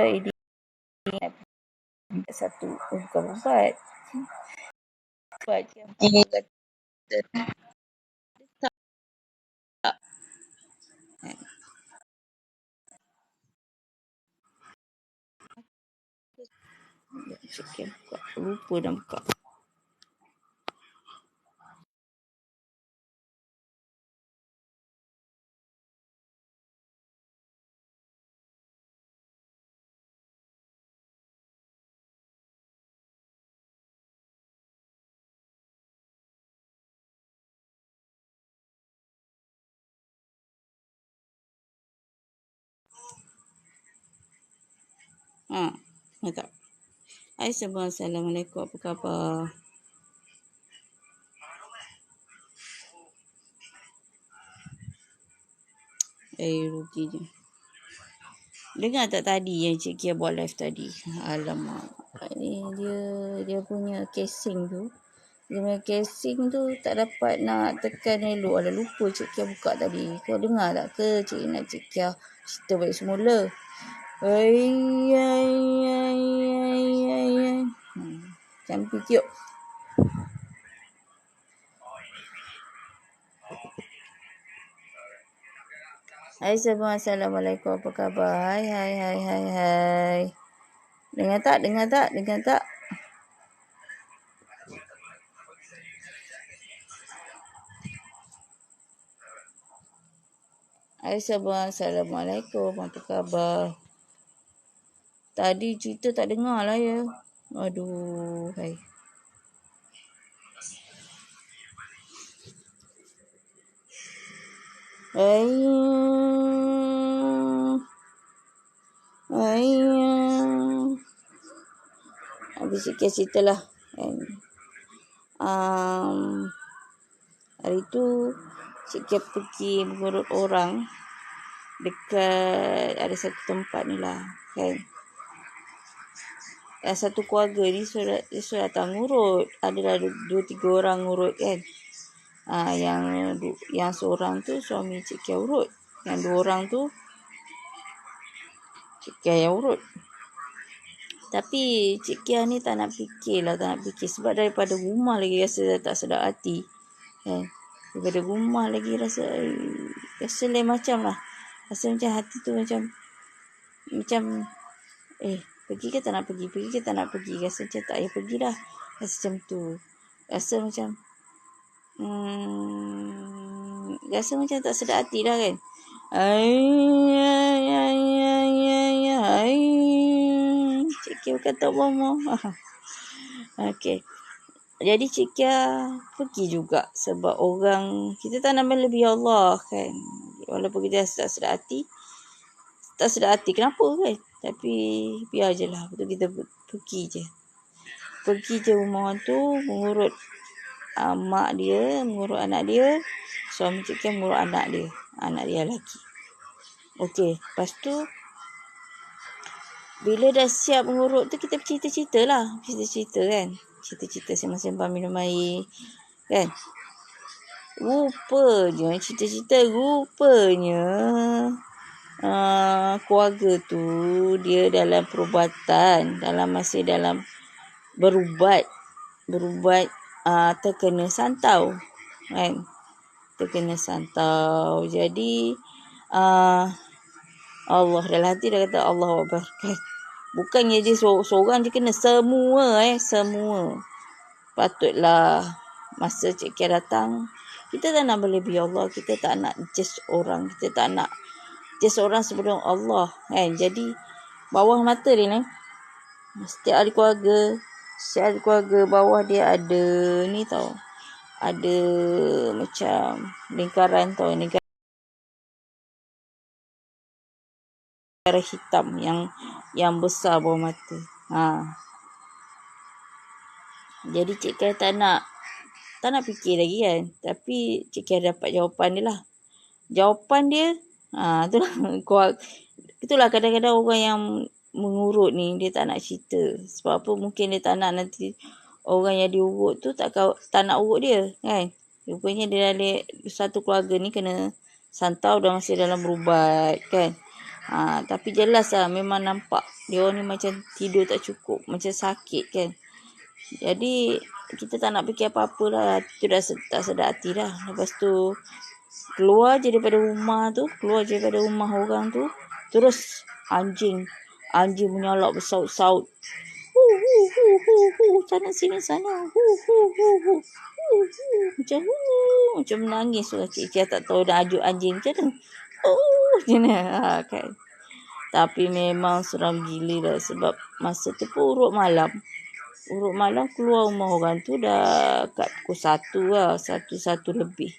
Ini satu bukan ubat. Ini kata Cik Kia buka. Lupa dah buka. Ya tak? Hai semua, Assalamualaikum. Apa khabar? Ruginya. Dengar tak tadi yang Cik Kia buat live tadi? Alamak. Ni dia punya casing tu. Dia punya casing tu tak dapat nak tekan elok. Alah lupa Cik Kia buka tadi. Kau dengar tak ke Cik Kia cerita balik semula? Ay. Cantik yuk. Hai semua, Assalamualaikum. Apa khabar? Hai. Dengar tak? Hai semua, Assalamualaikum. Apa khabar? Tadi cerita tak dengar lah ya. Aduh, hai. Habis sikit cerita lah. Hari tu Cik Kia pergi mengurut orang dekat ada satu tempat ni lah kan. Satu keluarga ni sudah datang ngurut. Adalah 2-3 orang ngurut kan. Yang seorang tu suami Cik Kia urut. Yang 2 orang tu Cik Kia yang urut. Tapi Cik Kia ni tak nak fikir. Sebab daripada rumah lagi rasa tak sedap hati. Kan? Daripada rumah lagi rasa lain macam lah. Rasa macam hati tu macam pergi ke tak nak pergi. Rasa macam tak payah pergi dah. Rasa macam tu. Rasa macam rasa macam tak sedap hati dah kan. Cik Kia bukan tak bomo. Okey. Jadi Cik Kia pergi juga sebab orang kita tak nak melebihi Allah kan. Walaupun kita tak sedap hati kenapa kan. Tapi biar je lah. Betul kita pergi je rumah orang tu mengurut mak dia, mengurut anak dia. Suami Cik Kia mengurut anak dia lelaki. Okey, lepas tu bila dah siap mengurut tu kita cerita-cerita lah. Cerita kan. Cerita sembang-sembang minum air kan. Rupanya keluarga tu dia dalam perubatan, masih dalam berubat terkena santau kan. Jadi Allah dalam hati dah kata Allahu Akbar kan. Bukannya dia seorang je kena, semua. Patutlah masa Cik Kia datang, kita tak nak melebihi Allah, kita tak nak judge orang, kita tak nak judge orang sebelum Allah kan. Jadi bawah mata dia ni setiap ahli keluarga bawah dia ada ni tau. Ada macam lingkaran tau, lingkaran hitam yang besar bawah mata. Jadi Cik Kia tak nak fikir lagi kan. Tapi Cik Kia dapat jawapan dia lah. Jawapan dia itulah kadang-kadang orang yang mengurut ni dia tak nak cerita. Sebab apa? Mungkin dia tak nak nanti orang yang diurut tu tak nak urut dia kan. Rupanya dia dari satu keluarga ni kena santau dan masih dalam berubat kan. Tapi jelas lah memang nampak dia orang ni macam tidur tak cukup, macam sakit kan. Jadi kita tak nak fikir apa-apa lah. Itu dah tak sedap hati dah. Lepas tu keluar je daripada rumah orang tu. Terus anjing menyalak bersaut-saut. Sana sini sana. Macam menangis. Cik Kia tak tahu dah ajuk anjing macam mana. Kan. Tapi memang seram gila dah. Sebab masa tu pun urut malam keluar rumah orang tu dah kat pukul 1 lah. 1 lebih.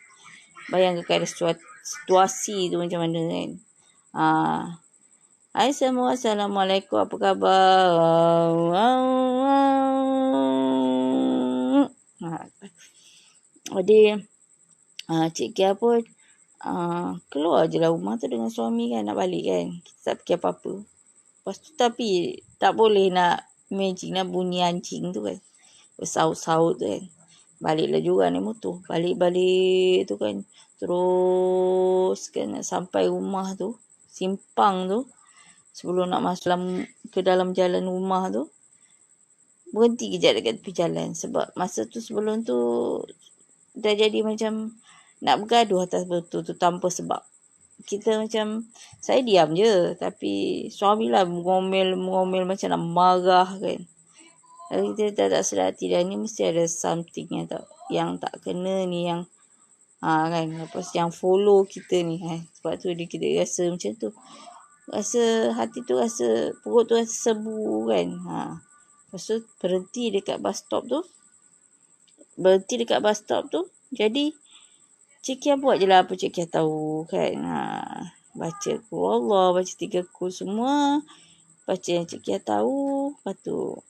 Bayangkan situasi tu macam mana kan. Hai semua, Assalamualaikum, apa khabar? Jadi Cik Kia pun keluar je lah rumah tu dengan suami kan, nak balik kan. Kita tak fikir apa-apa. Lepas tu tapi tak boleh nak imagine lah bunyi anjing tu kan. Bersaut-saut tu kan. Baliklah juga naik motor. Balik-balik tu kan. Terus kan sampai rumah tu. Simpang tu. Sebelum nak masuk ke dalam jalan rumah tu. Berhenti kejap dekat tepi jalan. Sebab masa tu sebelum tu dah jadi macam nak bergaduh atas betul tu tanpa sebab. Kita macam, saya diam je. Tapi suami lah mengomel macam nak marah kan. Lalu kita tak sedar hati dah ni mesti ada something yang tak kena ni yang kan. Lepas yang follow kita ni kan. Sebab tu kita rasa macam tu. Rasa hati tu rasa, perut tu rasa sebu kan. Lepas tu berhenti dekat bus stop tu. Jadi Cik Kia buat je lah apa Cik Kia tahu kan. Baca Qul Allah, baca 3 kul semua. Baca yang Cik Kia tahu. Lepas tu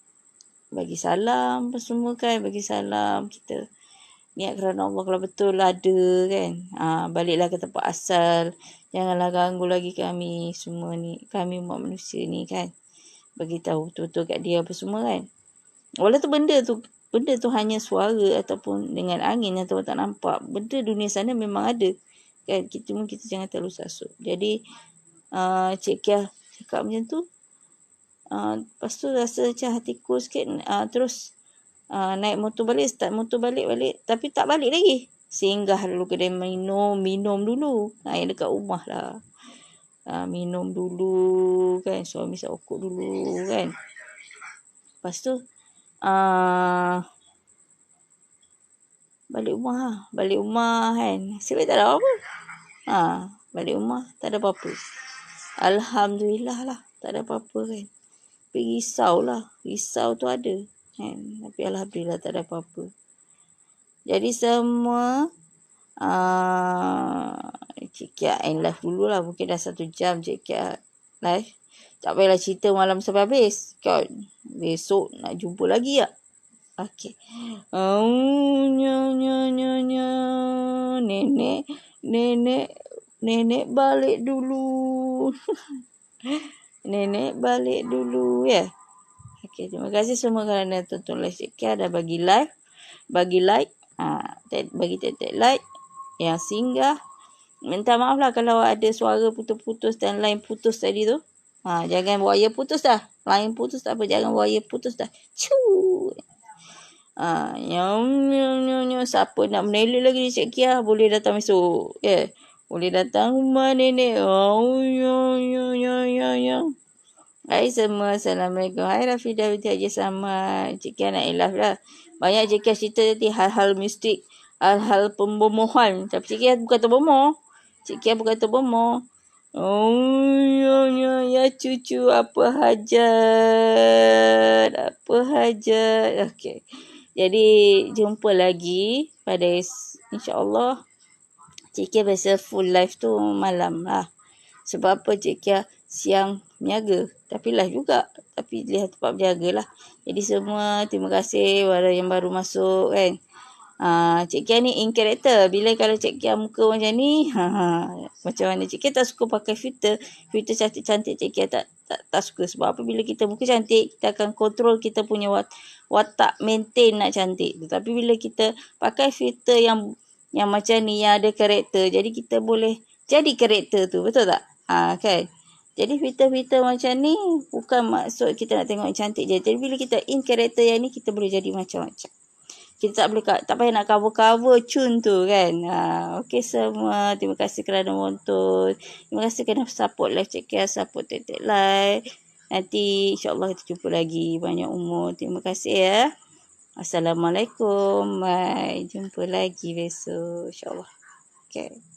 bagi salam apa semua kan. Bagi salam kita niat kerana Allah kalau betul ada kan. Baliklah ke tempat asal. Janganlah ganggu lagi kami semua ni. Kami umat manusia ni kan. Bagi tahu betul-betul kat dia apa semua kan. Walaupun benda tu hanya suara ataupun dengan angin atau tak nampak. Benda dunia sana memang ada. Kan? Kita jangan terlalu sasut. Jadi Cik Kia cakap macam tu. Lepas tu rasa macam hati cool sikit. Terus naik motor balik. Start motor balik. Tapi tak balik lagi. Singgah dulu kedai minum dulu. Yang dekat rumah lah. Minum dulu kan. Suami rokok dulu kan. Lepas tu balik rumah kan. Sebab tak ada apa. Balik rumah tak ada apa-apa. Alhamdulillah lah. Tak ada apa-apa kan. Tapi risau tu ada kan. Tapi Alhamdulillah tak ada apa-apa. Jadi semua Cik Kia end live dulu lah. Mungkin dah 1 jam Cik Kia live. Tak payahlah cerita malam sampai habis kan. Besok nak jumpa lagi tak? Okey. Nenek balik dulu. Nenek balik dulu ya. Okey, terima kasih semua kerana tonton live Cik Kia. Dah bagi like. Bagi tek like. Yang singgah. Minta maaf lah kalau ada suara putus-putus dan line putus tadi tu. Jangan wire putus dah. Line putus tak apa. Jangan wire putus dah. Siapa nak meneluk lagi ni Cik Kia boleh datang besok. Boleh datang rumah nenek. Hai semua, Assalamualaikum. Hai Rafidah binti Haji sama. Cik Kia nak elaf lah. Banyak Cik Kia cerita nanti hal-hal mistik, hal-hal pembomohan. Tapi Cik Kia bukan terbomoh. Cik Kia bukan terbomoh. Ya cucu, apa hajat? Okey. Jadi jumpa lagi pada insya-Allah. Cik Kia biasa full live tu malam lah. Sebab apa Cik Kia siang berniaga. Tapi live juga. Tapi lihat tempat berjaga lah. Jadi semua terima kasih kepada yang baru masuk kan. Cik Kia ni in character. Bila kalau Cik Kia muka macam ni. Macam mana Cik Kia tak suka pakai filter. Filter cantik-cantik Cik Kia tak suka. Sebab apa bila kita muka cantik. Kita akan kontrol kita punya watak maintain nak cantik. Tapi bila kita pakai filter yang macam ni. Yang ada karakter. Jadi kita boleh jadi karakter tu. Betul tak? Kan? Jadi filter-filter macam ni bukan maksud kita nak tengok yang cantik je. Jadi bila kita in karakter yang ni kita boleh jadi macam-macam. Kita tak payah nak cover cun tu kan. Okey semua. Terima kasih kerana menonton. Terima kasih kerana support live Cik Kia. Support tek like. Nanti insyaAllah kita jumpa lagi. Banyak umur. Terima kasih ya. Assalamualaikum. Bye. Jumpa lagi besok insyaAllah. Okay.